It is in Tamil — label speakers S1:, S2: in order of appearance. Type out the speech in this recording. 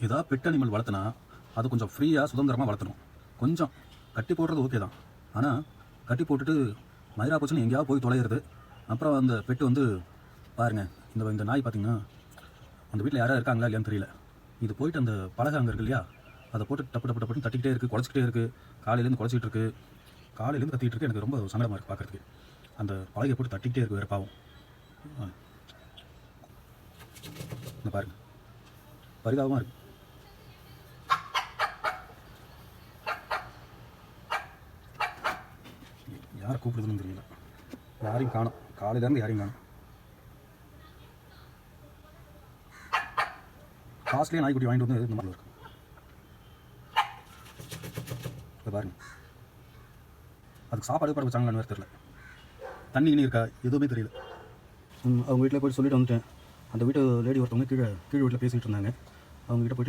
S1: ஏதாவது பெட் அனிமல் வளர்த்துனா அது கொஞ்சம் ஃப்ரீயாக சுதந்திரமாக வளர்த்தணும். கொஞ்சம் கட்டி போடுறது ஓகே தான், ஆனால் கட்டி போட்டுட்டு மயிரா போச்சுன்னு எங்கேயாவது போய் தொலைகிறது. அப்புறம் அந்த பெட்டு வந்து பாருங்கள், இந்த நாய் பார்த்திங்கன்னா அந்த வீட்டில் யாராவது இருக்காங்களா இல்லையான்னு தெரியல. இது போயிட்டு அந்த பலகை அங்கே இருக்கு இல்லையா, அதை போட்டு டப்பு டப்பு டப்புன்னு தட்டிக்கிட்டே இருக்குது, குறைச்சிக்கிட்டே இருக்குது. காலையிலேருந்து குறைச்சிட்டு இருக்குது, காலையிலேருந்து கத்திக்கிட்டு இருக்குது. எனக்கு ரொம்ப சங்கடமாக இருக்குது பார்க்குறதுக்கு. அந்த பலகையை போட்டு தட்டிக்கிட்டே இருக்குது, வேறு பாவம். இந்த பாருங்கள், பரிதாபமாக இருக்குது. யாரை கூப்பிடுதுன்னு தெரியல, யாரையும் காணும். காலையிலேருந்து யாரையும் காணும். காஸ்ட்லியாக நாய்க்குட்டி வாங்கிட்டு வந்து இந்த மாதிரி இருக்கு. இப்போ பாருங்க, அதுக்கு சாப்பாடு பாடு வச்சாங்களான்னு வேறு தெரியல. தண்ணி கிணி இருக்கா எதுவுமே தெரியல. அவங்க வீட்டில் போய்ட்டு சொல்லிட்டு வந்துட்டேன். அந்த வீட்டு லேடி ஒருத்தவங்க கீழே வீட்டில் பேசிகிட்டு இருந்தாங்க. அவங்க கிட்ட போய்ட்டு